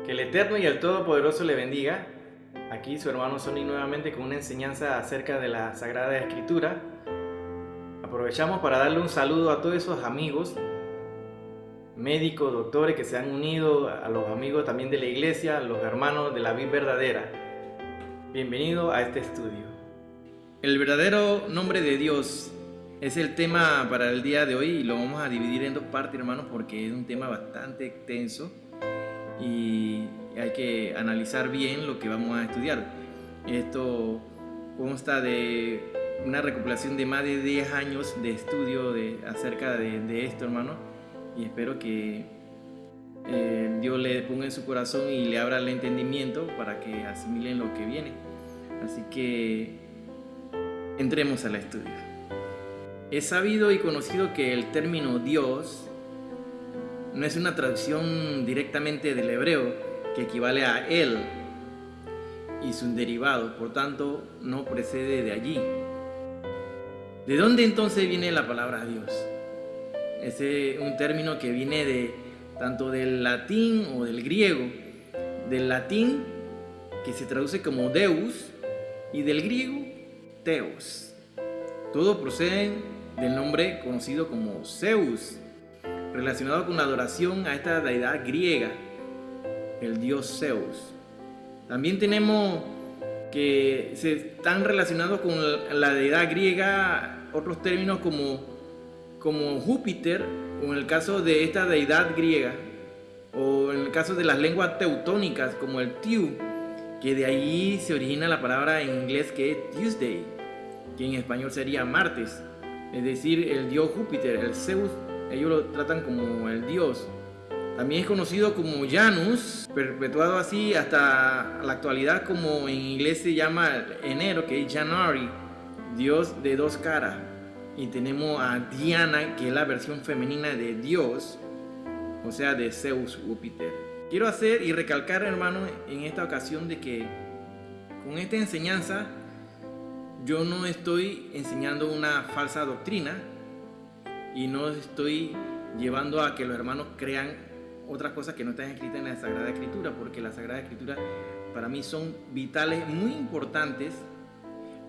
Que el Eterno y el Todopoderoso le bendiga. Aquí su hermano Sony nuevamente con una enseñanza acerca de la Sagrada Escritura. Aprovechamos para darle un saludo a todos esos amigos, médicos, doctores que se han unido, a los amigos también de la iglesia, los hermanos de la vida verdadera. Bienvenido a este estudio. El verdadero nombre de Dios es el tema para el día de hoy y lo vamos a dividir en dos partes, hermanos, porque es un tema bastante extenso y hay que analizar bien lo que vamos a estudiar. Esto consta de una recopilación de más de 10 años de estudio acerca de esto, hermano, y espero que Dios le ponga en su corazón y le abra el entendimiento para que asimilen lo que viene. Así que entremos al estudio. Es sabido y conocido que el término Dios no es una traducción directamente del hebreo que equivale a Él y sus derivados, por tanto no procede de allí. ¿De dónde entonces viene la palabra Dios? Es un término que viene tanto del latín o del griego, del latín que se traduce como Deus y del griego Theos. Todo procede del nombre conocido como Zeus, relacionado con la adoración a esta deidad griega, el dios Zeus. También tenemos que se están relacionados con la deidad griega otros términos como Júpiter, o en el caso de esta deidad griega, o en el caso de las lenguas teutónicas como el Tiu, que de ahí se origina la palabra en inglés que es Tuesday, que en español sería martes, es decir, el dios Júpiter, el Zeus. Ellos lo tratan como el dios. También es conocido como Janus, perpetuado así hasta la actualidad, como en inglés se llama enero, que es January, dios de dos caras. Y tenemos a Diana, que es la versión femenina de Dios, o sea, de Zeus Júpiter. Quiero hacer y recalcar, hermano, en esta ocasión de que con esta enseñanza yo no estoy enseñando una falsa doctrina, y no estoy llevando a que los hermanos crean otras cosas que no están escritas en la Sagrada Escritura, porque la Sagrada Escritura para mí son vitales, muy importantes,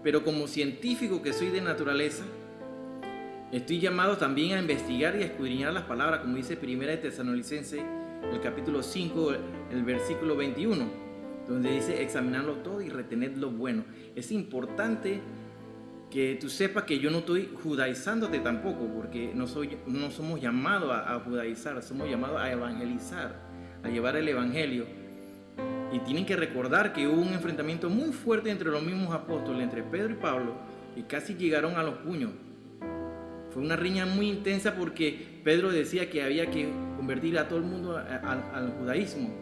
pero como científico que soy de naturaleza, estoy llamado también a investigar y a escudriñar las palabras, como dice Primera de Tesalonicenses, el capítulo 5, el versículo 21, donde dice examinarlo todo y retener lo bueno. Es importante que tú sepas que yo no estoy judaizándote tampoco, porque no somos llamados a judaizar, somos llamados a evangelizar, a llevar el evangelio. Y tienen que recordar que hubo un enfrentamiento muy fuerte entre los mismos apóstoles, entre Pedro y Pablo, y casi llegaron a los puños. Fue una riña muy intensa porque Pedro decía que había que convertir a todo el mundo al judaísmo.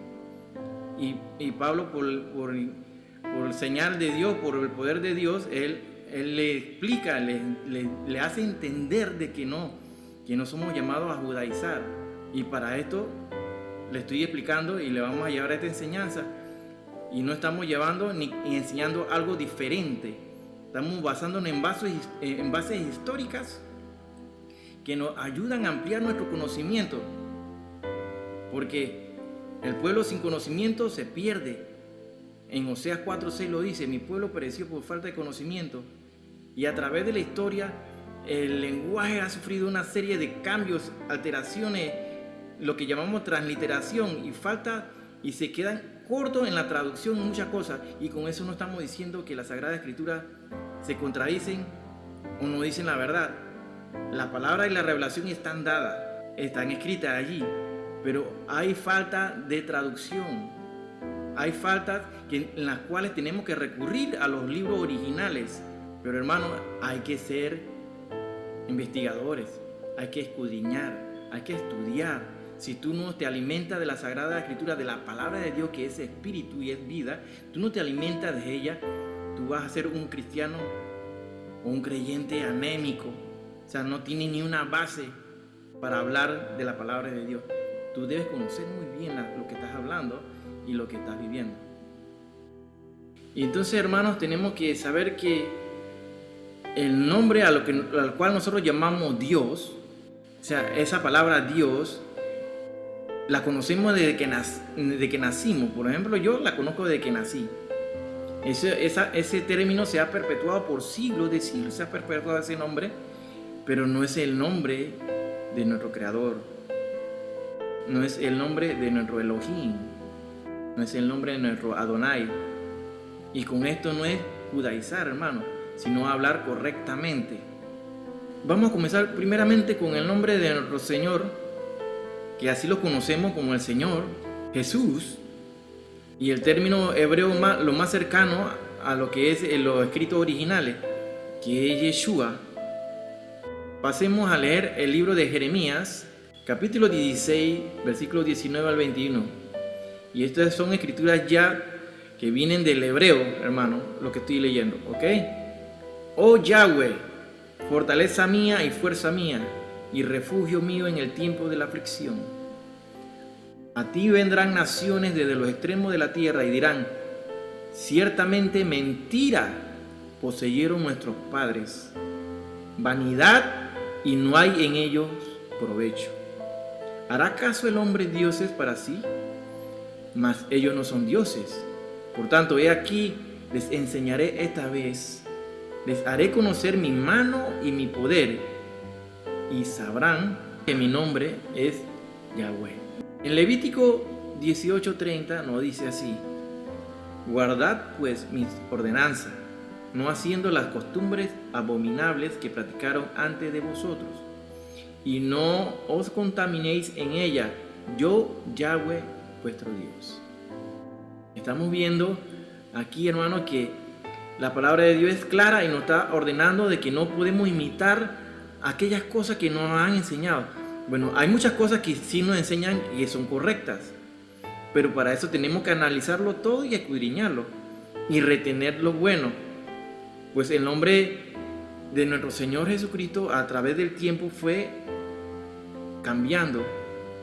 Y Pablo, por señal de Dios, por el poder de Dios, él le explica, le hace entender de que no somos llamados a judaizar. Y para esto le estoy explicando y le vamos a llevar esta enseñanza. Y no estamos llevando ni enseñando algo diferente. Estamos basándonos en bases históricas que nos ayudan a ampliar nuestro conocimiento. Porque el pueblo sin conocimiento se pierde. En Oseas 4:6 lo dice: mi pueblo pereció por falta de conocimiento. Y a través de la historia, el lenguaje ha sufrido una serie de cambios, alteraciones, lo que llamamos transliteración, y se quedan cortos en la traducción en muchas cosas. Y con eso no estamos diciendo que la Sagrada Escritura se contradicen o no dicen la verdad. La palabra y la revelación están dadas, están escritas allí, pero hay falta de traducción. Hay faltas en las cuales tenemos que recurrir a los libros originales. Pero hermano, hay que ser investigadores, hay que escudriñar, hay que estudiar. Si tú no te alimentas de la Sagrada Escritura, de la palabra de Dios, que es espíritu y es vida, tú no te alimentas de ella, tú vas a ser un cristiano o un creyente anémico. O sea, no tiene ni una base para hablar de la palabra de Dios. Tú debes conocer muy bien lo que estás hablando y lo que estás viviendo. Y entonces, hermanos, tenemos que saber que el nombre al cual nosotros llamamos Dios, o sea, esa palabra Dios, la conocemos desde que nacimos. Por ejemplo, yo la conozco desde que nací. Ese término se ha perpetuado por siglos de siglos, se ha perpetuado ese nombre, pero no es el nombre de nuestro Creador, no es el nombre de nuestro Elohim, no es el nombre de nuestro Adonai. Y con esto no es judaizar, hermano, sino hablar correctamente. Vamos a comenzar primeramente con el nombre de nuestro Señor, que así lo conocemos como el Señor, Jesús, y el término hebreo lo más cercano a lo que es en los escritos originales, que es Yeshua. Pasemos a leer el libro de Jeremías, capítulo 16, versículos 19 al 21. Y estas son escrituras ya que vienen del hebreo, hermano, lo que estoy leyendo, ¿ok? Oh Yahweh, fortaleza mía y fuerza mía, y refugio mío en el tiempo de la aflicción. A ti vendrán naciones desde los extremos de la tierra y dirán: ciertamente mentira poseyeron nuestros padres, vanidad y no hay en ellos provecho. ¿Hará caso el hombre dioses para sí? Mas ellos no son dioses. Por tanto, he aquí, les enseñaré esta vez, les haré conocer mi mano y mi poder, y sabrán que mi nombre es Yahweh. En Levítico 18:30 nos dice así: guardad pues mis ordenanzas, no haciendo las costumbres abominables que practicaron antes de vosotros, y no os contaminéis en ella, yo Yahweh vuestro Dios. Estamos viendo aquí, hermano, que la palabra de Dios es clara y nos está ordenando de que no podemos imitar aquellas cosas que nos han enseñado. Bueno, hay muchas cosas que sí nos enseñan y que son correctas, pero para eso tenemos que analizarlo todo y escudriñarlo y retener lo bueno. Pues el nombre de nuestro Señor Jesucristo a través del tiempo fue cambiando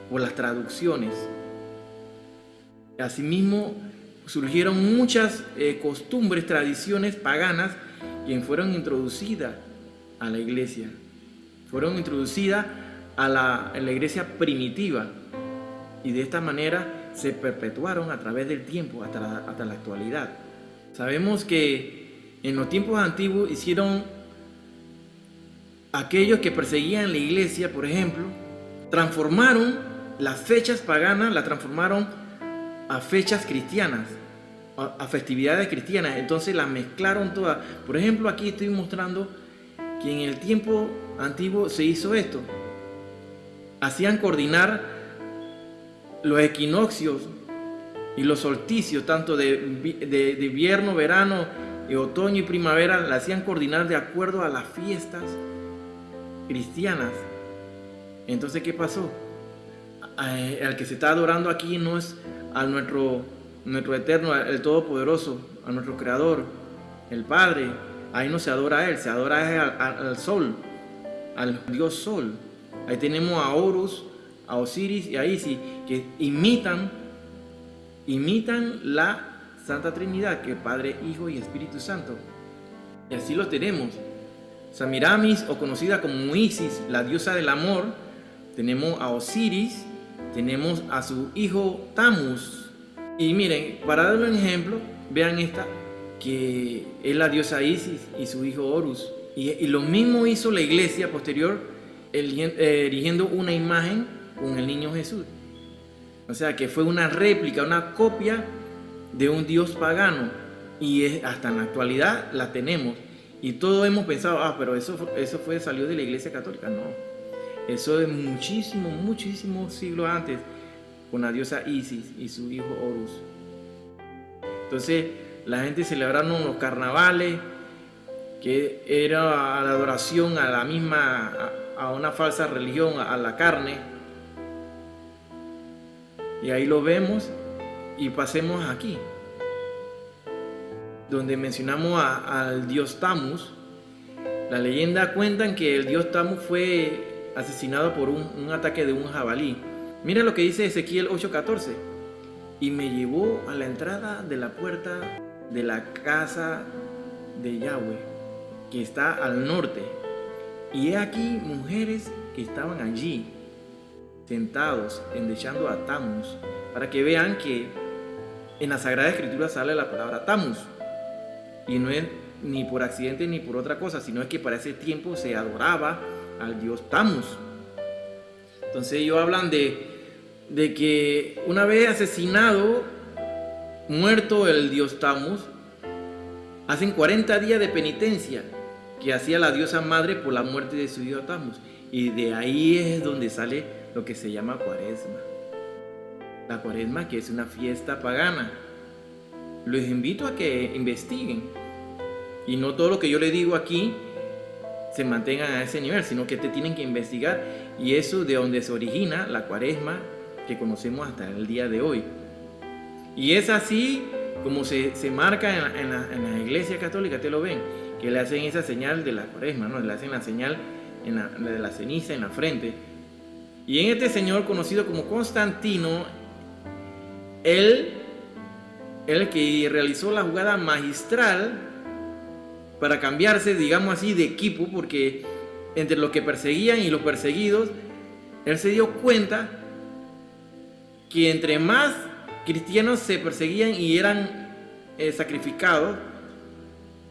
por las traducciones. Asimismo, surgieron muchas costumbres, tradiciones paganas que fueron introducidas a la iglesia. Fueron introducidas a la iglesia primitiva y de esta manera se perpetuaron a través del tiempo hasta la actualidad. Sabemos que en los tiempos antiguos hicieron aquellos que perseguían la iglesia, por ejemplo, transformaron las fechas paganas, las transformaron a fechas cristianas, a festividades cristianas. Entonces las mezclaron todas. Por ejemplo, aquí estoy mostrando que en el tiempo antiguo se hizo esto. Hacían coordinar los equinoccios y los solsticios, tanto de invierno, verano, otoño y primavera, la hacían coordinar de acuerdo a las fiestas cristianas. Entonces, ¿qué pasó? Al que se está adorando aquí no es a nuestro eterno, el todopoderoso, a nuestro creador, el Padre. Ahí no se adora a él, se adora al sol, al dios sol. Ahí tenemos a Horus, a Osiris y a Isis, que imitan la Santa Trinidad, que es Padre, Hijo y Espíritu Santo. Y así lo tenemos. Samiramis, o conocida como Isis, la diosa del amor. Tenemos a Osiris, tenemos a su hijo Tammuz. Y miren, para darle un ejemplo, vean esta, que es la diosa Isis y su hijo Horus. Y lo mismo hizo la iglesia posterior, erigiendo una imagen con el niño Jesús. O sea que fue una réplica, una copia de un dios pagano. Y hasta en la actualidad la tenemos. Y todos hemos pensado, pero eso salió de la iglesia católica. No, eso es muchísimos siglos antes, con la diosa Isis y su hijo Horus. Entonces la gente celebraron los carnavales, que era la adoración a una falsa religión, a la carne. Y ahí lo vemos. Y pasemos aquí, donde mencionamos al dios Tammuz. La leyenda cuentan que el dios Tammuz fue asesinado por un ataque de un jabalí. Mira lo que dice Ezequiel 8:14. Y me llevó a la entrada de la puerta de la casa de Yahweh, que está al norte. Y he aquí mujeres que estaban allí, sentados endechando a Tammuz, para que vean que en la Sagrada Escritura sale la palabra Tammuz, y no es ni por accidente ni por otra cosa, sino es que para ese tiempo se adoraba al dios Tammuz. Entonces ellos hablan de que una vez asesinado, muerto el dios Tammuz, hacen 40 días de penitencia que hacía la diosa madre por la muerte de su dios Tammuz, y de ahí es donde sale lo que se llama Cuaresma. La Cuaresma, que es una fiesta pagana. Les invito a que investiguen, y no todo lo que yo les digo aquí se mantengan a ese nivel, sino que te tienen que investigar, y eso de donde se origina la Cuaresma que conocemos hasta el día de hoy. Y es así como se marca en la iglesia católica, te lo ven, que le hacen esa señal de la Cuaresma, ¿no? Le hacen la señal de la ceniza en la frente. Y en este señor conocido como Constantino, él que realizó la jugada magistral para cambiarse, digamos así, de equipo, porque entre los que perseguían y los perseguidos, él se dio cuenta que entre más cristianos se perseguían y eran sacrificados,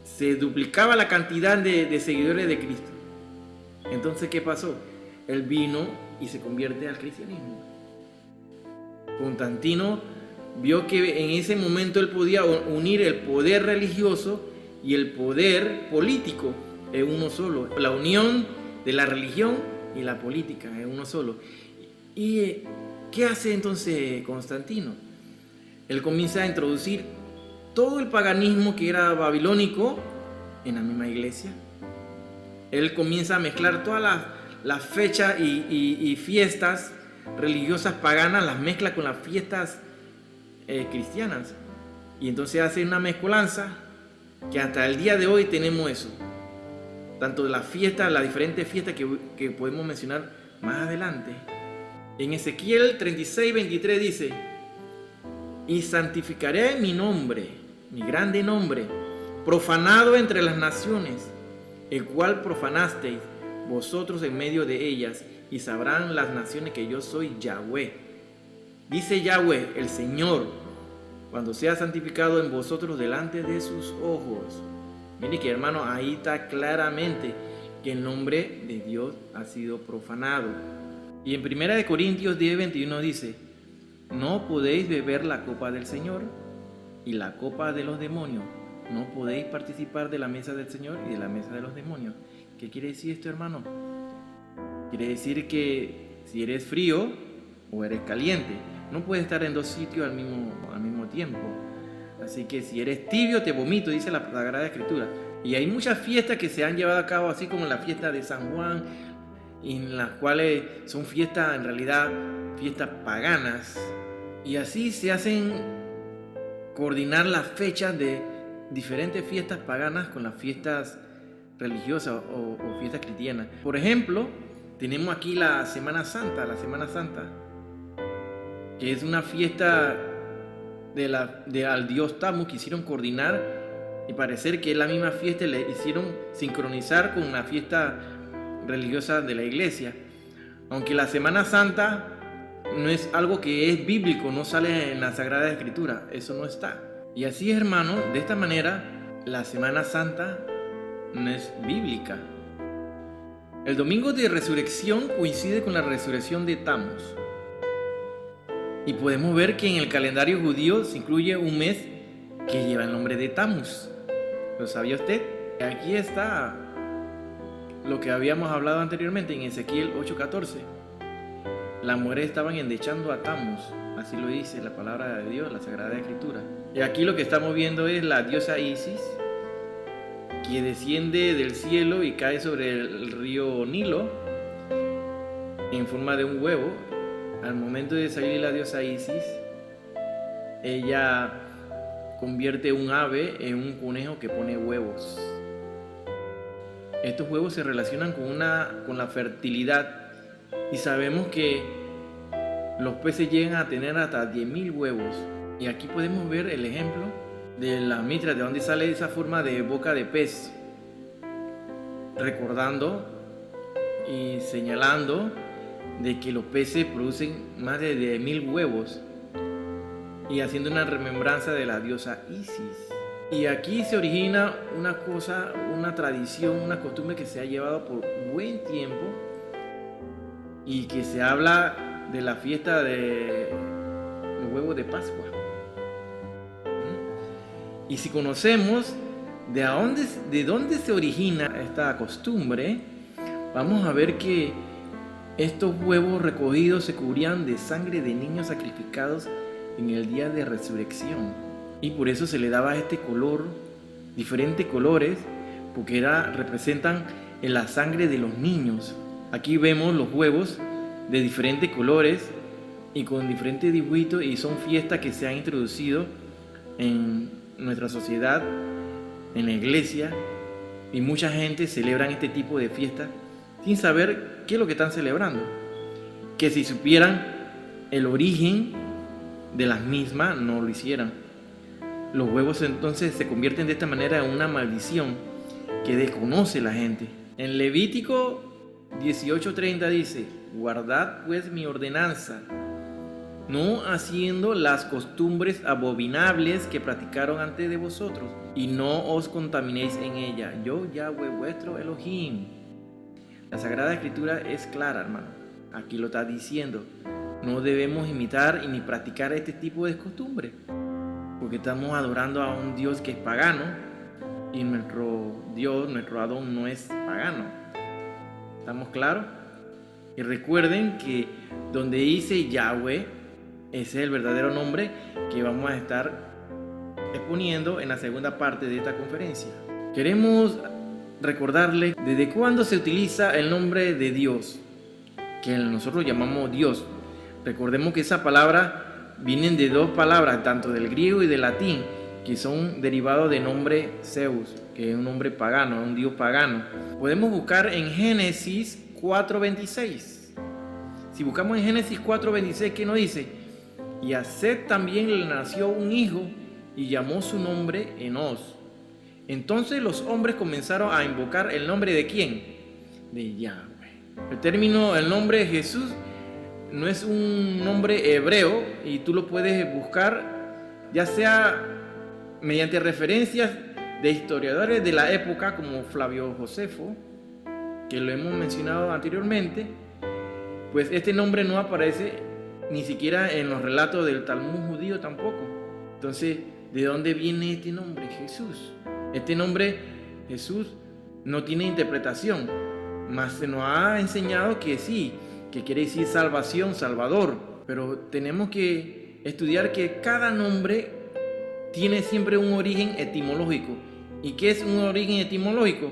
se duplicaba la cantidad de seguidores de Cristo. Entonces, ¿qué pasó? Él vino y se convierte al cristianismo. Constantino vio que en ese momento él podía unir el poder religioso y el poder político en uno solo. La unión de la religión y la política en uno solo. ¿Y qué hace entonces Constantino? Él comienza a introducir todo el paganismo que era babilónico en la misma iglesia. Él comienza a mezclar todas las fechas y fiestas religiosas paganas, las mezcla con las fiestas cristianas. Y entonces hace una mezcolanza que hasta el día de hoy tenemos eso. Tanto de las fiestas, las diferentes fiestas que podemos mencionar más adelante. En Ezequiel 36:23 dice: y santificaré mi nombre, mi grande nombre, profanado entre las naciones, el cual profanasteis vosotros en medio de ellas, y sabrán las naciones que yo soy Yahweh. Dice Yahweh, el Señor, cuando sea santificado en vosotros delante de sus ojos. Mire que, hermano, ahí está claramente que el nombre de Dios ha sido profanado. Y en 1 Corintios 10:21 dice: no podéis beber la copa del Señor y la copa de los demonios. No podéis participar de la mesa del Señor y de la mesa de los demonios. ¿Qué quiere decir esto, hermano? Quiere decir que si eres frío o eres caliente, no puedes estar en dos sitios al mismo tiempo. Así que si eres tibio, te vomito, dice la Sagrada Escritura. Y hay muchas fiestas que se han llevado a cabo, así como la fiesta de San Juan, en las cuales son fiestas, en realidad, fiestas paganas. Y así se hacen coordinar las fechas de diferentes fiestas paganas con las fiestas religiosas o fiestas cristianas. Por ejemplo, tenemos aquí la Semana Santa, que es una fiesta al dios Tammuz que hicieron coordinar, y parecer que es la misma fiesta, le hicieron sincronizar con una fiesta religiosa de la iglesia. Aunque la Semana Santa no es algo que es bíblico, no sale en la Sagrada Escritura, eso no está. Y así, hermano, de esta manera, la Semana Santa no es bíblica. El domingo de resurrección coincide con la resurrección de Tammuz. Y podemos ver que en el calendario judío se incluye un mes que lleva el nombre de Tammuz. ¿Lo sabía usted? Aquí está lo que habíamos hablado anteriormente en Ezequiel 8:14. Las mujeres estaban endechando a Tammuz, así lo dice la palabra de Dios, la Sagrada Escritura. Y aquí lo que estamos viendo es la diosa Isis, que desciende del cielo y cae sobre el río Nilo en forma de un huevo. Al momento de salir la diosa Isis, ella convierte un ave en un conejo que pone huevos. Estos huevos se relacionan con la fertilidad, y sabemos que los peces llegan a tener hasta 10.000 huevos. Y aquí podemos ver el ejemplo de la mitra, de donde sale esa forma de boca de pez, recordando y señalando de que los peces producen más de 10.000 huevos y haciendo una remembranza de la diosa Isis. Y aquí se origina una cosa, una tradición, una costumbre que se ha llevado por buen tiempo y que se habla de la fiesta de los huevos de Pascua. Y si conocemos de dónde se origina esta costumbre, vamos a ver que estos huevos recogidos se cubrían de sangre de niños sacrificados en el día de resurrección. Y por eso se le daba este color, diferentes colores, porque representan en la sangre de los niños. Aquí vemos los huevos de diferentes colores y con diferentes dibujitos, y son fiestas que se han introducido en nuestra sociedad, en la iglesia, y mucha gente celebra este tipo de fiestas sin saber qué es lo que están celebrando. Que si supieran el origen de las mismas, no lo hicieran. Los huevos entonces se convierten de esta manera en una maldición que desconoce la gente. En Levítico 18:30 dice: guardad pues mi ordenanza, no haciendo las costumbres abominables que practicaron antes de vosotros, y no os contaminéis en ella. Yo, Yahweh, vuestro Elohim. La Sagrada Escritura es clara, hermano. Aquí lo está diciendo. No debemos imitar y ni practicar este tipo de costumbres, porque estamos adorando a un Dios que es pagano, y nuestro Dios, nuestro Adón, no es pagano. ¿Estamos claros? Y recuerden que donde dice Yahweh, ese es el verdadero nombre que vamos a estar exponiendo en la segunda parte de esta conferencia. Queremos recordarles desde cuándo se utiliza el nombre de Dios, que nosotros llamamos Dios. Recordemos que esa palabra vienen de dos palabras, tanto del griego y del latín, que son derivados del nombre Zeus, que es un nombre pagano, un dios pagano. Podemos buscar en Génesis 4:26. Si buscamos en Génesis 4:26, ¿qué nos dice? Y a Set también le nació un hijo y llamó su nombre Enos. Entonces los hombres comenzaron a invocar el nombre ¿de quién? De Yahweh. El nombre de Jesús no es un nombre hebreo, y tú lo puedes buscar ya sea mediante referencias de historiadores de la época como Flavio Josefo, que lo hemos mencionado anteriormente. Pues este nombre no aparece ni siquiera en los relatos del Talmud judío tampoco. Entonces, ¿de dónde viene este nombre? Jesús. Este nombre Jesús no tiene interpretación, mas se nos ha enseñado que sí, que quiere decir salvación, salvador. Pero tenemos que estudiar que cada nombre tiene siempre un origen etimológico. ¿Y qué es un origen etimológico?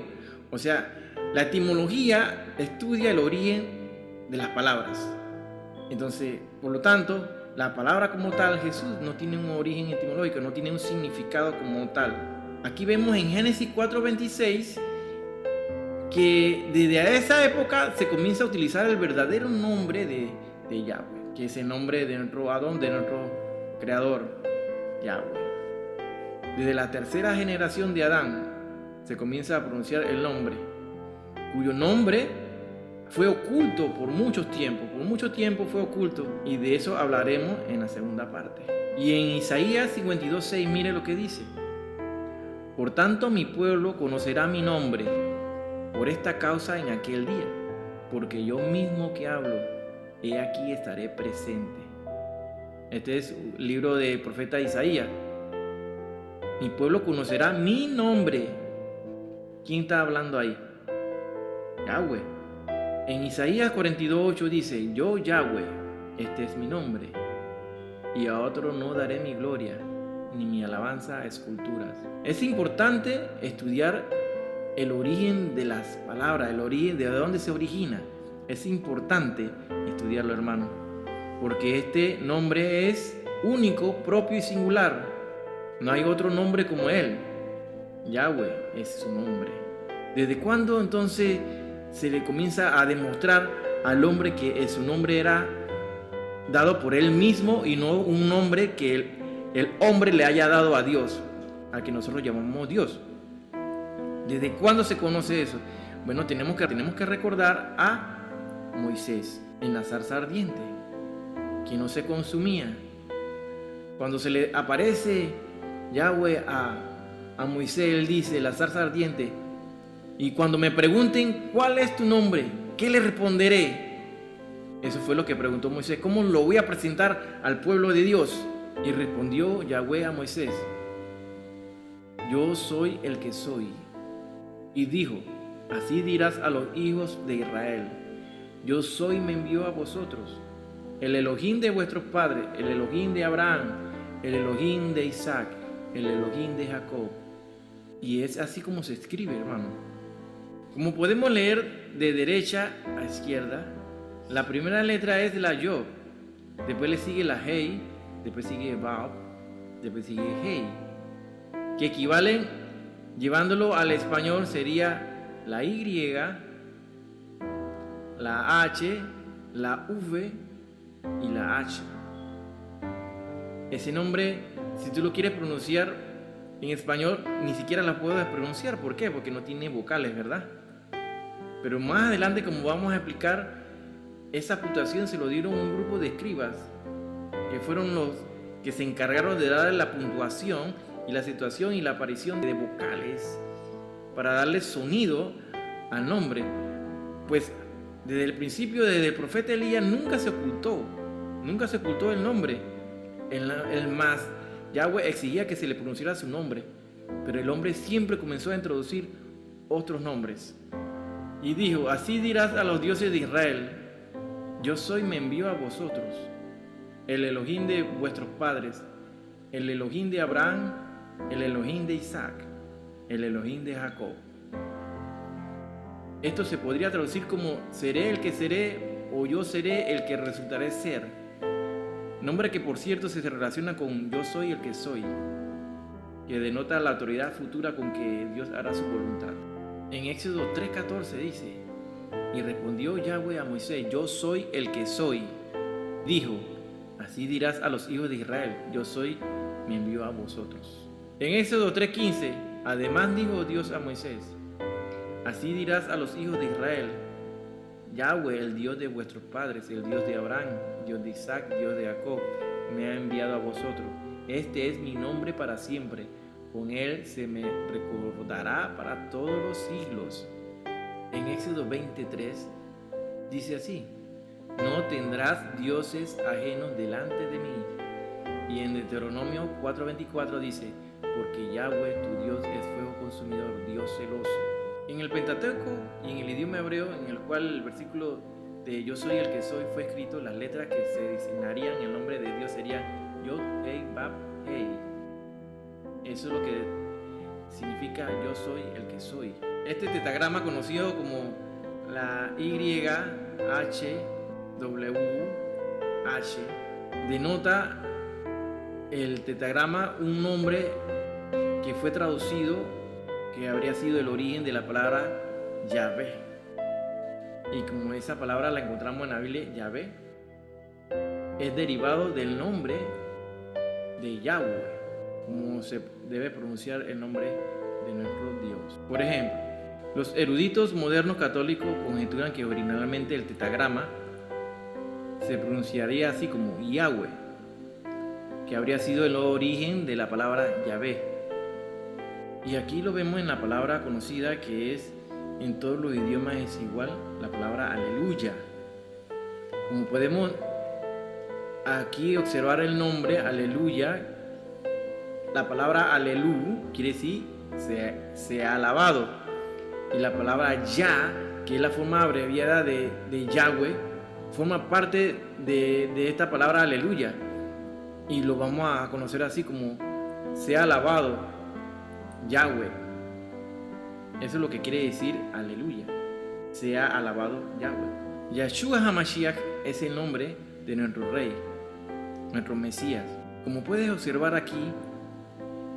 O sea, la etimología estudia el origen de las palabras. Entonces, por lo tanto, la palabra como tal, Jesús, no tiene un origen etimológico, no tiene un significado como tal. Aquí vemos en Génesis 4:26 que desde esa época se comienza a utilizar el verdadero nombre de Yahweh, que es el nombre de nuestro Adón, de nuestro Creador, Yahweh. Desde la tercera generación de Adán se comienza a pronunciar el nombre, cuyo nombre fue oculto por mucho tiempo fue oculto, y de eso hablaremos en la segunda parte. Y en Isaías 52:6, mire lo que dice: por tanto mi pueblo conocerá mi nombre por esta causa en aquel día, porque yo mismo que hablo, he aquí estaré presente. Este es el libro del profeta Isaías. Mi pueblo conocerá mi nombre. ¿Quién está hablando ahí? Yahweh. En Isaías 42:8 dice: yo, Yahweh, este es mi nombre, y a otro no daré mi gloria, ni mi alabanza a esculturas. Es importante estudiar el origen de las palabras, el origen de dónde se origina. Es importante estudiarlo, hermano, porque este nombre es único, propio y singular. No hay otro nombre como él. Yahweh es su nombre. ¿Desde cuándo entonces se le comienza a demostrar al hombre que su nombre era dado por él mismo y no un nombre que el hombre le haya dado a Dios, al que nosotros llamamos Dios? ¿Desde cuándo se conoce eso? Bueno, tenemos que recordar a Moisés. en la zarza ardiente, que no se consumía. Cuando se le aparece Yahweh a Moisés, él dice, la zarza ardiente, y cuando me pregunten cuál es tu nombre, ¿qué le responderé? Eso fue lo que preguntó Moisés, ¿cómo lo voy a presentar al pueblo de Dios? Y respondió Yahweh a Moisés, yo soy el que soy. Y dijo, así dirás a los hijos de Israel, yo soy me envió a vosotros, el Elohim de vuestros padres, el Elohim de Abraham, el Elohim de Isaac, el Elohim de Jacob. Y es así como se escribe, hermano. Como podemos leer de derecha a izquierda, la primera letra es la Yod, después le sigue la Hei, después sigue Vav, después sigue Hei, que equivalen, llevándolo al español, sería la Y, la H, la V y la H. Ese nombre, si tú lo quieres pronunciar en español, ni siquiera la puedes pronunciar. ¿Por qué? Porque no tiene vocales, ¿verdad? Pero más adelante, como vamos a explicar, esa puntuación se lo dieron a un grupo de escribas, que fueron los que se encargaron de darle la puntuación y la situación y la aparición de vocales para darle sonido al nombre. Pues desde el principio, desde el profeta Elías, nunca se ocultó el nombre. El más, Yahweh exigía que se le pronunciara su nombre, pero el hombre siempre comenzó a introducir otros nombres. Y dijo, así dirás a los dioses de Israel, yo soy me envío a vosotros, el Elohim de vuestros padres, el Elohim de Abraham, el Elohim de Isaac, el Elohim de Jacob. Esto se podría traducir como seré el que seré o yo seré el que resultaré ser. Nombre que por cierto se relaciona con yo soy el que soy, que denota la autoridad futura con que Dios hará su voluntad. En Éxodo 3:14 dice, y respondió Yahweh a Moisés, yo soy el que soy. Dijo, así dirás a los hijos de Israel, yo soy, me envió a vosotros. En Éxodo 3:15, además dijo Dios a Moisés, así dirás a los hijos de Israel, Yahweh, el Dios de vuestros padres, el Dios de Abraham, Dios de Isaac, Dios de Jacob, me ha enviado a vosotros. Este es mi nombre para siempre. Con él se me recordará para todos los siglos. En Éxodo 23 dice así, no tendrás dioses ajenos delante de mí. Y en Deuteronomio 4:24 dice, porque Yahweh tu Dios es fuego consumidor, Dios celoso. En el Pentateuco y en el idioma hebreo, en el cual el versículo de yo soy el que soy fue escrito, las letras que se designarían el nombre de Dios serían Yod, Hei, Vav, Hei. Eso es lo que significa yo soy el que soy. Este tetagrama, conocido como la YHWH, denota el tetagrama un nombre que fue traducido, que habría sido el origen de la palabra Yahvé. Y como esa palabra la encontramos en la Biblia, Yahvé es derivado del nombre de Yahweh, como se debe pronunciar el nombre de nuestro Dios. Por ejemplo, los eruditos modernos católicos conjeturan que originalmente el tetagrama se pronunciaría así como Yahweh, que habría sido el origen de la palabra Yahvé. Y aquí lo vemos en la palabra conocida que es, en todos los idiomas es igual, la palabra aleluya. Como podemos aquí observar el nombre aleluya, la palabra alelú quiere decir se ha alabado. Y la palabra ya, que es la forma abreviada de Yahweh, forma parte de esta palabra aleluya. Y lo vamos a conocer así como se ha alabado Yahweh. Eso es lo que quiere decir aleluya. Se ha alabado Yahweh. Yahshua HaMashiach es el nombre de nuestro Rey, nuestro Mesías. Como puedes observar aquí,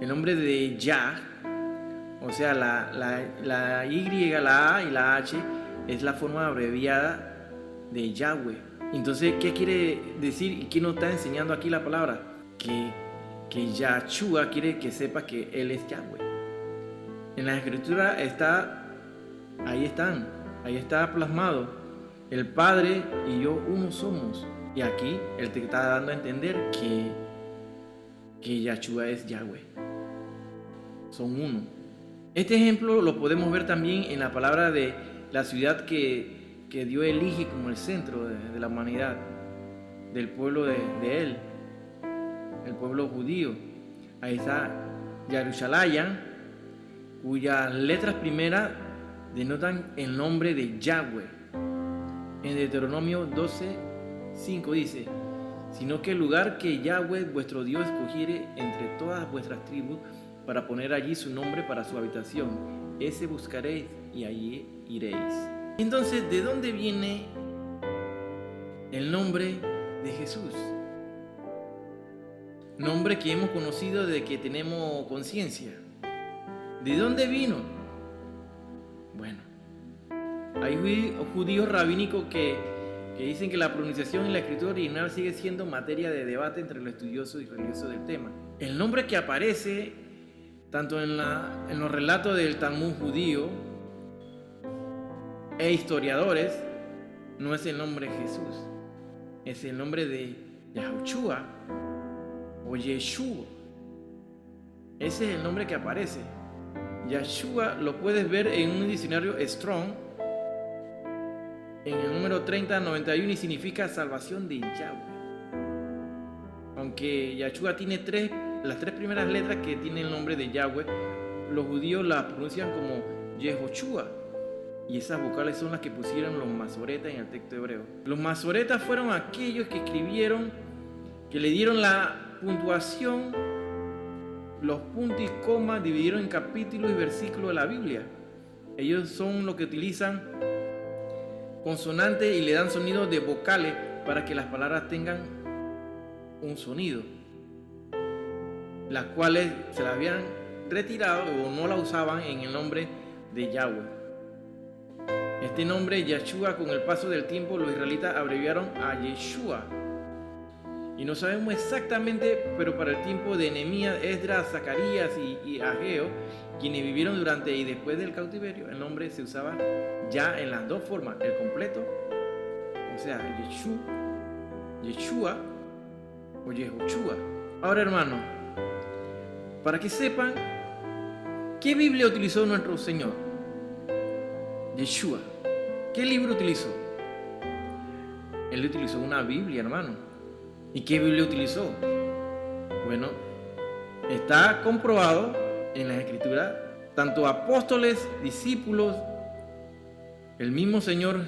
el nombre de Yah, o sea, la Y, la A y la H, es la forma abreviada de Yahweh. Entonces, ¿qué quiere decir y qué nos está enseñando aquí la palabra? Que Yahshua quiere que sepa que Él es Yahweh. En la escritura ahí está plasmado el Padre y yo uno somos. Y aquí Él te está dando a entender que Yahshua es Yahweh. Son uno. Este ejemplo lo podemos ver también en la palabra de la ciudad que Dios elige como el centro de la humanidad, del pueblo de Él, el pueblo judío. Ahí está Jerusalén, cuyas letras primeras denotan el nombre de Yahweh. En Deuteronomio 12:5 dice: sino que el lugar que Yahweh vuestro Dios escogiere entre todas vuestras tribus para poner allí su nombre para su habitación, ese buscaréis y allí iréis. Entonces, ¿de dónde viene el nombre de Jesús? Nombre que hemos conocido desde que tenemos conciencia. ¿De dónde vino? Bueno, hay judíos rabínicos que dicen que la pronunciación en la escritura original sigue siendo materia de debate entre los estudiosos y religiosos del tema. El nombre que aparece tanto en los relatos del Talmud judío e historiadores no es el nombre de Jesús, es el nombre de Yahushua o Yeshua. Ese es el nombre que aparece. Yahshua lo puedes ver en un diccionario Strong en el número 3091 y significa salvación de Yahweh. Aunque Yahshua tiene las tres primeras letras que tienen el nombre de Yahweh, los judíos las pronuncian como Yehoshua, y esas vocales son las que pusieron los masoretas en el texto hebreo. Los masoretas fueron aquellos que escribieron, que le dieron la puntuación, los puntos y comas, dividieron en capítulos y versículos de la Biblia. Ellos son los que utilizan consonantes y le dan sonidos de vocales para que las palabras tengan un sonido, las cuales se las habían retirado o no la usaban en el nombre de Yahweh. Este nombre Yahshua, con el paso del tiempo los israelitas abreviaron a Yeshua, y no sabemos exactamente, pero para el tiempo de Nehemías, Esdras, Zacarías y Ageo, quienes vivieron durante y después del cautiverio, el nombre se usaba ya en las dos formas, el completo, o sea, Yeshua o Yehoshua. Ahora, hermano, para que sepan, ¿qué Biblia utilizó nuestro Señor? Yeshua. ¿Qué libro utilizó? Él utilizó una Biblia, hermano. ¿Y qué Biblia utilizó? Bueno, está comprobado en las Escrituras, tanto apóstoles, discípulos, el mismo Señor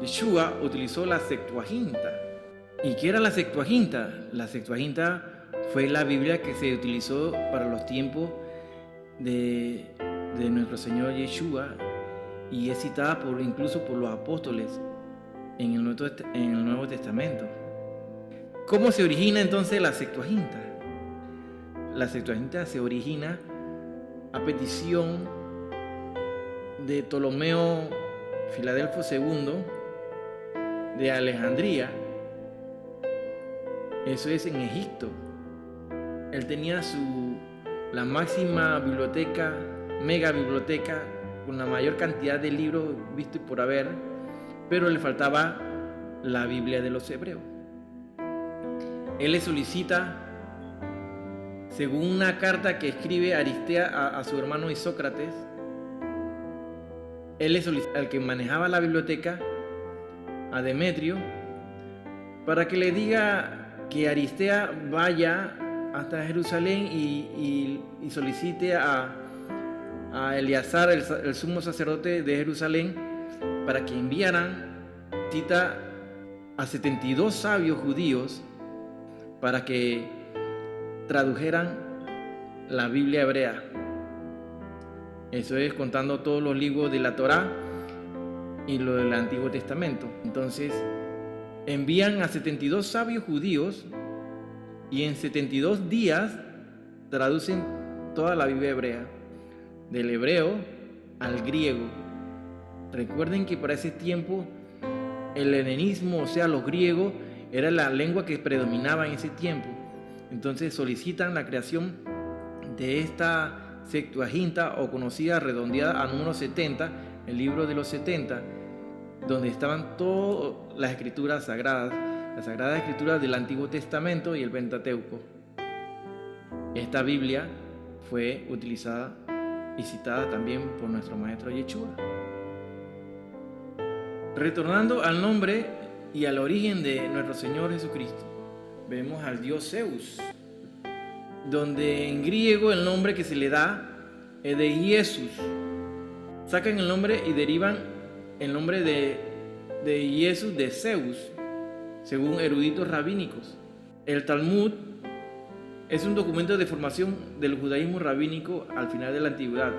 Yeshua utilizó la Septuaginta. ¿Y qué era la Septuaginta? La Septuaginta fue la Biblia que se utilizó para los tiempos de nuestro Señor Yeshua, y es citada incluso por los apóstoles en el Nuevo Testamento. ¿Cómo se origina entonces la Septuaginta? La Septuaginta se origina a petición de Ptolomeo Filadelfo II de Alejandría. Eso es en Egipto. Él tenía la máxima biblioteca, mega biblioteca, con la mayor cantidad de libros vistos por haber, pero le faltaba la Biblia de los hebreos. Él le solicita, según una carta que escribe Aristea a su hermano Isócrates, él le solicita al que manejaba la biblioteca, a Demetrio, para que le diga que Aristea vaya hasta Jerusalén y solicite a Eleazar, el sumo sacerdote de Jerusalén, para que enviaran cita a 72 sabios judíos para que tradujeran la Biblia hebrea. Eso es contando todos los libros de la Torá y lo del Antiguo Testamento. Entonces envían a 72 sabios judíos y en 72 días traducen toda la Biblia hebrea, del hebreo al griego. Recuerden que para ese tiempo el helenismo, o sea, los griegos, era la lengua que predominaba en ese tiempo. Entonces solicitan la creación de esta Septuaginta, o conocida redondeada a número 70, el libro de los 70, donde estaban todas las escrituras sagradas, las sagradas escrituras del Antiguo Testamento y el Pentateuco. Esta Biblia fue utilizada y citada también por nuestro maestro Yeshua. Retornando al nombre y al origen de nuestro Señor Jesucristo, vemos al dios Zeus, donde en griego el nombre que se le da es de Jesús. Sacan el nombre y derivan el nombre de Jesús de Zeus, según eruditos rabínicos. El Talmud es un documento de formación del judaísmo rabínico al final de la antigüedad.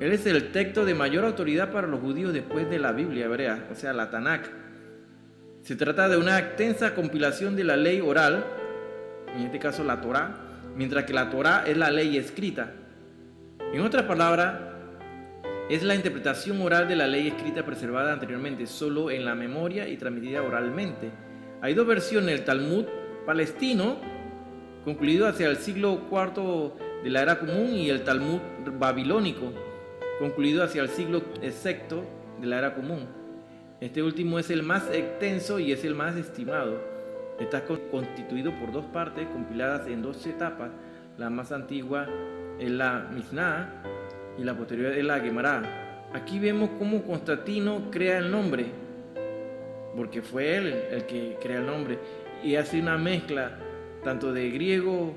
Él es el texto de mayor autoridad para los judíos después de la Biblia hebrea, o sea, la Tanakh. Se trata de una extensa compilación de la ley oral, en este caso la Torá, mientras que la Torá es la ley escrita. En otras palabras, es la interpretación oral de la ley escrita preservada anteriormente, solo en la memoria y transmitida oralmente. Hay dos versiones: el Talmud palestino, concluido hacia el siglo IV de la era común, y el Talmud babilónico, concluido hacia el siglo VI de la era común. Este último es el más extenso y es el más estimado. Está constituido por dos partes compiladas en dos etapas. La más antigua es la Mishnah y la posterior es la Gemara. Aquí vemos cómo Constantino crea el nombre, porque fue él el que crea el nombre, y hace una mezcla tanto de griego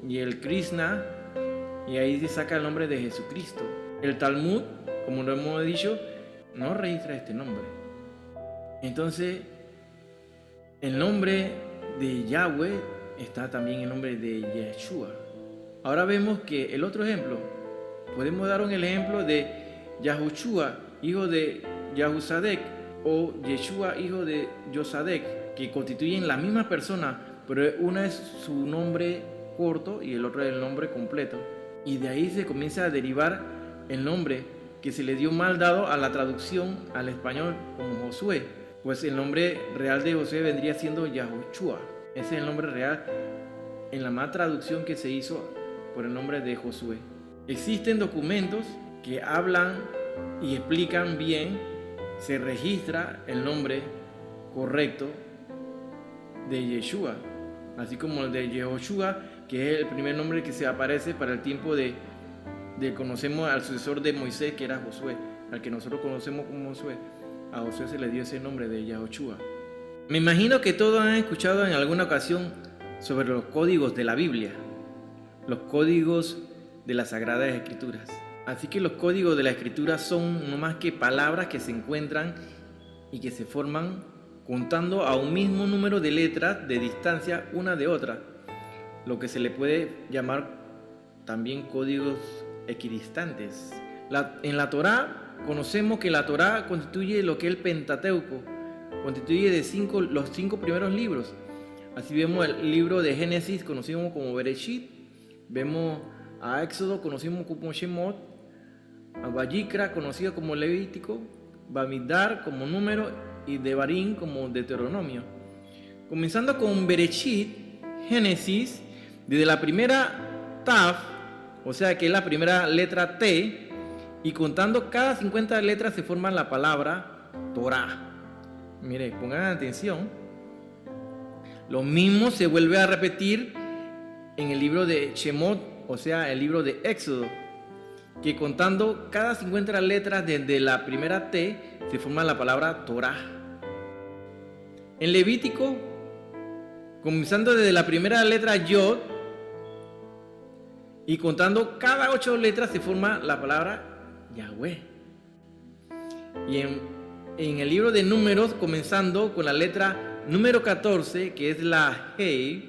y el Krishna, y ahí se saca el nombre de Jesucristo. El Talmud, como lo hemos dicho, no registra este nombre. Entonces, el nombre de Yahweh está también el nombre de Yeshua. Ahora vemos que el otro ejemplo, podemos dar un ejemplo de Yahushua, hijo de Yahusadek, o Yeshua, hijo de Yosadek, que constituyen la misma persona, pero una es su nombre corto y el otro es el nombre completo. Y de ahí se comienza a derivar el nombre que se le dio mal dado a la traducción al español como Josué, pues el nombre real de Josué vendría siendo Yahushua. Ese es el nombre real en la mal traducción que se hizo por el nombre de Josué. Existen documentos que hablan y explican bien, se registra el nombre correcto de Yeshua, así como el de Yehoshua, que es el primer nombre que se aparece para el tiempo de conocemos al sucesor de Moisés, que era Josué, al que nosotros conocemos como Josué. A Josué se le dio ese nombre de Yahushua. Me imagino que todos han escuchado en alguna ocasión sobre los códigos de la Biblia, los códigos de las Sagradas Escrituras. Así que los códigos de la Escritura son no más que palabras que se encuentran y que se forman contando a un mismo número de letras de distancia una de otra, lo que se le puede llamar también códigos equidistantes. En la Torá conocemos que la Torá constituye lo que es el Pentateuco, constituye de los 5 primeros libros. Así vemos el libro de Génesis, conocido como Bereshit, vemos a Éxodo, conocido como Shemot, a Vayikra, conocido como Levítico, Bamidbar como Número y Devarim como Deuteronomio. Comenzando con Bereshit, Génesis, desde la primera Tav, o sea que es la primera letra T, y contando cada 50 letras se forma la palabra Torah. Mire, pongan atención. Lo mismo se vuelve a repetir en el libro de Shemot, o sea, el libro de Éxodo, que contando cada 50 letras desde la primera T se forma la palabra Torah. En Levítico, comenzando desde la primera letra Yod y contando cada 8 letras se forma la palabra Yahweh. Y en el libro de Números, comenzando con la letra número 14, que es la Hei,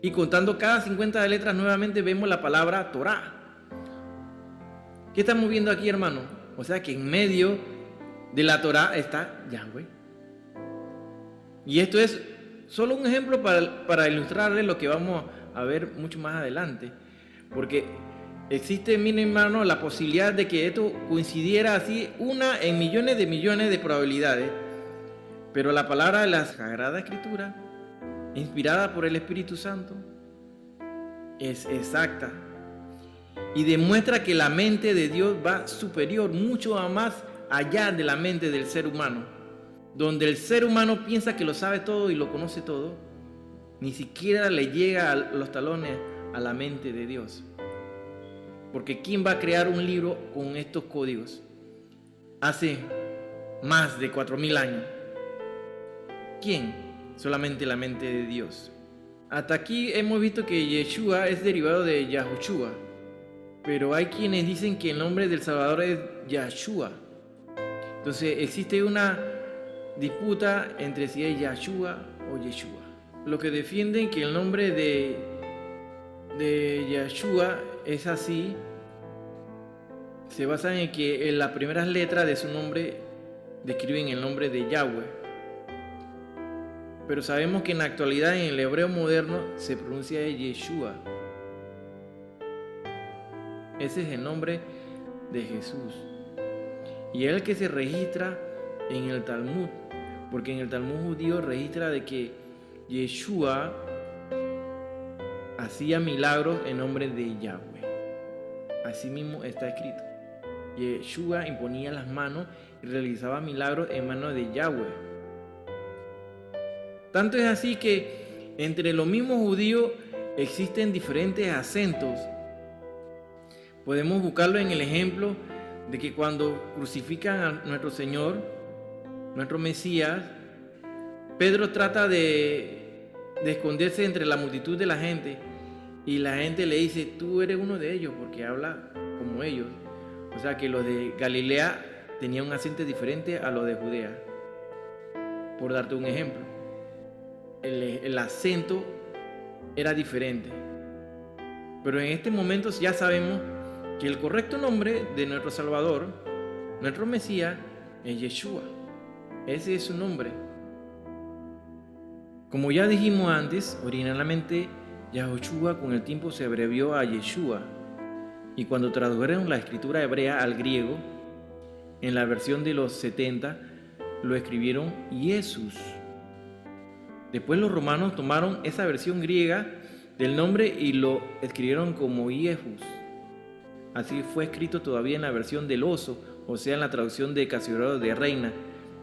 y contando cada 50 letras nuevamente vemos la palabra Torah. ¿Qué estamos viendo aquí, hermano? O sea que en medio de la Torah está Yahweh. Y esto es solo un ejemplo para ilustrarles lo que vamos a ver mucho más adelante. Porque existe, mi hermano, la posibilidad de que esto coincidiera así, una en millones de probabilidades. Pero la palabra de la Sagrada Escritura, inspirada por el Espíritu Santo, es exacta y demuestra que la mente de Dios va superior, mucho más allá de la mente del ser humano. donde el ser humano piensa que lo sabe todo y lo conoce todo, ni siquiera le llega a los talones a la mente de Dios. Porque ¿quién va a crear un libro con estos códigos hace más de 4000 años? ¿Quién? Solamente la mente de Dios. Hasta aquí hemos visto que Yeshua es derivado de Yahushua, pero hay quienes dicen que el nombre del Salvador es Yahshua. Entonces existe una disputa entre si es Yahshua o Yeshua. Los que defienden que el nombre de Yahshua es así se basan en que en las primeras letras de su nombre describen el nombre de Yahweh. Pero sabemos que en la actualidad en el hebreo moderno se pronuncia Yeshua. Ese es el nombre de Jesús. Y es el que se registra en el Talmud, porque en el Talmud judío registra de que Yeshua hacía milagros en nombre de Yahweh. Así mismo está escrito. Yeshua imponía las manos y realizaba milagros en manos de Yahweh. Tanto es así que entre los mismos judíos existen diferentes acentos. Podemos buscarlo en el ejemplo de que cuando crucifican a nuestro Señor, nuestro Mesías, Pedro trata de esconderse entre la multitud de la gente y la gente le dice: tú eres uno de ellos, porque habla como ellos. O sea que los de Galilea tenían un acento diferente a los de Judea. Por darte un ejemplo, el acento era diferente. Pero en este momento ya sabemos que el correcto nombre de nuestro Salvador, nuestro Mesías, es Yeshua. Ese es su nombre. Como ya dijimos antes, originalmente Yahushua con el tiempo se abrevió a Yeshua. Y cuando tradujeron la escritura hebrea al griego, en la versión de los 70, lo escribieron Jesús. Después los romanos tomaron esa versión griega del nombre y lo escribieron como Jesús. Así fue escrito todavía en la versión del oso, o sea, en la traducción de Casiodoro de Reina,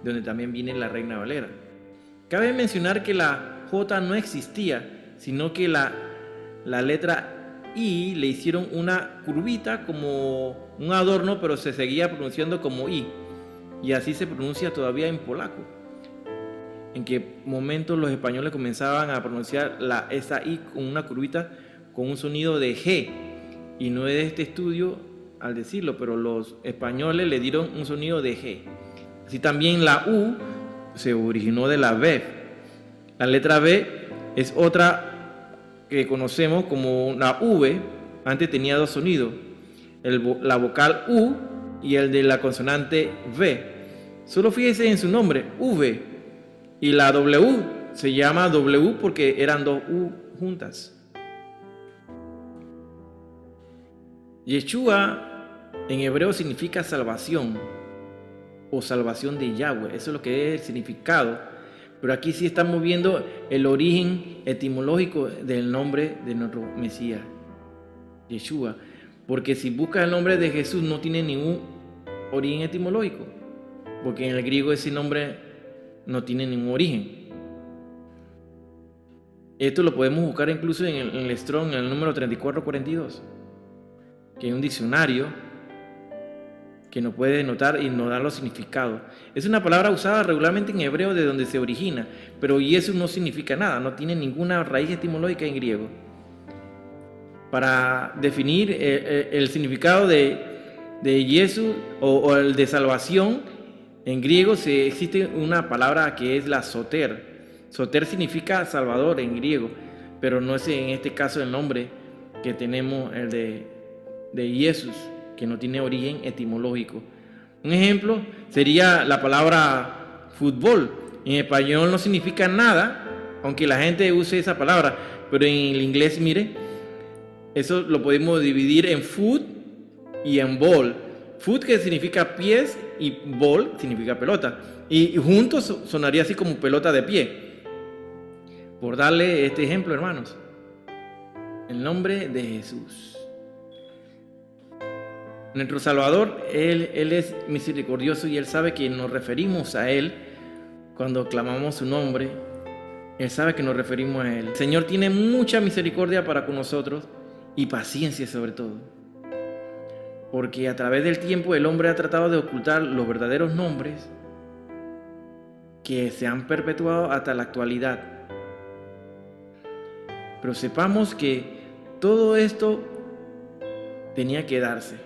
donde también viene la Reina Valera. Cabe mencionar que la J no existía, sino que la letra I le hicieron una curvita como un adorno, pero se seguía pronunciando como I. Y así se pronuncia todavía en polaco. En qué momento los españoles comenzaban a pronunciar esa I con una curvita con un sonido de G. Y no es de este estudio al decirlo, pero los españoles le dieron un sonido de G. Así también la U se originó de la B. La letra B es otra que conocemos como una V. Antes tenía dos sonidos, la vocal U y el de la consonante V. Solo fíjese en su nombre, V. Y la W se llama W porque eran dos U juntas. Yeshua en hebreo significa salvación o salvación de Yahweh. Eso es lo que es el significado. Pero aquí sí estamos viendo el origen etimológico del nombre de nuestro Mesías, Yeshua. Porque si buscas el nombre de Jesús no tiene ningún origen etimológico. Porque en el griego ese nombre no tiene ningún origen. Esto lo podemos buscar incluso en el Strong, en el número 3442. Que es un diccionario que nos puede denotar y nos da los significados. Es una palabra usada regularmente en hebreo de donde se origina, pero Jesús no significa nada, no tiene ninguna raíz etimológica en griego. Para definir el significado de Jesús o el de salvación, en griego existe una palabra que es la soter. Soter significa salvador en griego, pero no es en este caso el nombre que tenemos, el de Jesús, que no tiene origen etimológico. Un ejemplo sería la palabra fútbol. En español no significa nada, aunque la gente use esa palabra, pero en el inglés, mire, eso lo podemos dividir en foot y en ball. Foot, que significa pies, y ball significa pelota. Y juntos sonaría así como pelota de pie. Por darle este ejemplo, hermanos. El nombre de Jesús. Nuestro Salvador, Él es misericordioso y Él sabe que nos referimos a Él cuando clamamos su nombre, Él sabe que nos referimos a Él. El Señor tiene mucha misericordia para con nosotros y paciencia sobre todo. Porque a través del tiempo el hombre ha tratado de ocultar los verdaderos nombres que se han perpetuado hasta la actualidad. Pero sepamos que todo esto tenía que darse,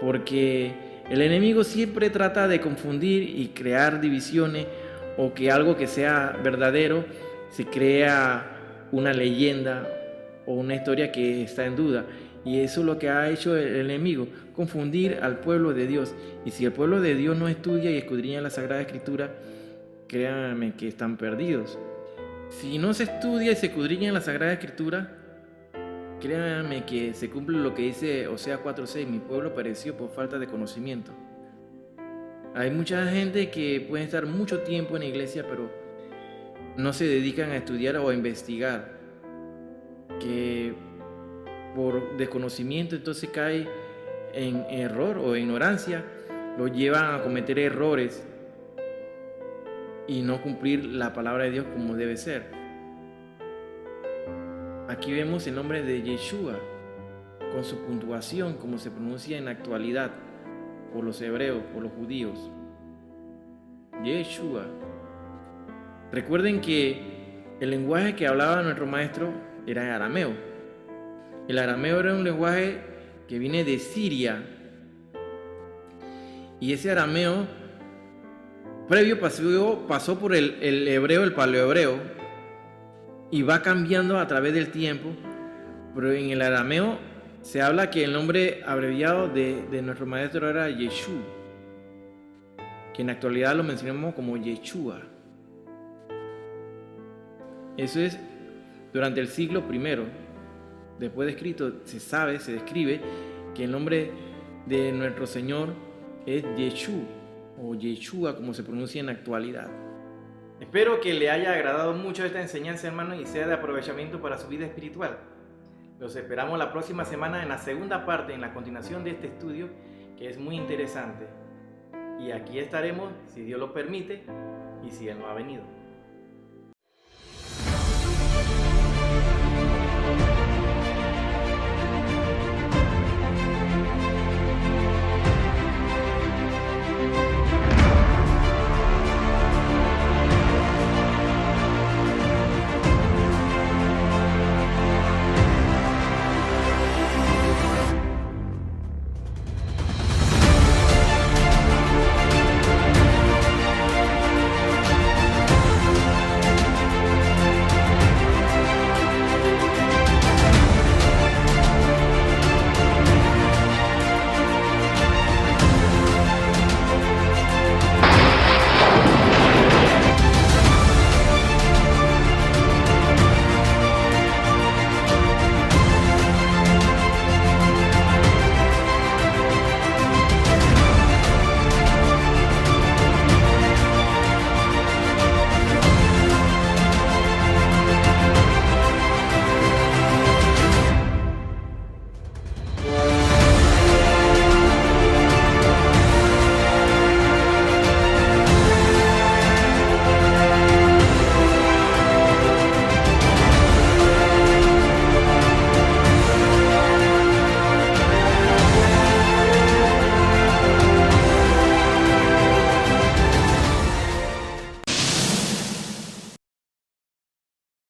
porque el enemigo siempre trata de confundir y crear divisiones, o que algo que sea verdadero se crea una leyenda o una historia que está en duda. Y eso es lo que ha hecho el enemigo, confundir al pueblo de Dios. Y si el pueblo de Dios no estudia y escudriña la Sagrada Escritura, créanme que están perdidos. Si no se estudia y se escudriña la Sagrada Escritura, créanme que se cumple lo que dice Oseas 4:6: mi pueblo pereció por falta de conocimiento. Hay mucha gente que puede estar mucho tiempo en la iglesia, pero no se dedican a estudiar o a investigar, que por desconocimiento entonces cae en error o ignorancia, lo llevan a cometer errores y no cumplir la palabra de Dios como debe ser. Aquí vemos el nombre de Yeshua con su puntuación, como se pronuncia en la actualidad por los hebreos, por los judíos. Yeshua. Recuerden que el lenguaje que hablaba nuestro maestro era arameo. El arameo era un lenguaje que viene de Siria, y ese arameo previo pasó por el hebreo, el paleohebreo, y va cambiando a través del tiempo. Pero en el arameo se habla que el nombre abreviado de nuestro maestro era Yeshua, que en la actualidad lo mencionamos como Yeshua. Eso es durante el siglo I después de Cristo. Se describe que el nombre de nuestro Señor es Yeshua, o Yeshua como se pronuncia en la actualidad. Espero que le haya agradado mucho esta enseñanza, hermano, y sea de aprovechamiento para su vida espiritual. Los esperamos la próxima semana en la segunda parte, en la continuación de este estudio, que es muy interesante. Y aquí estaremos, si Dios lo permite y si Él no ha venido.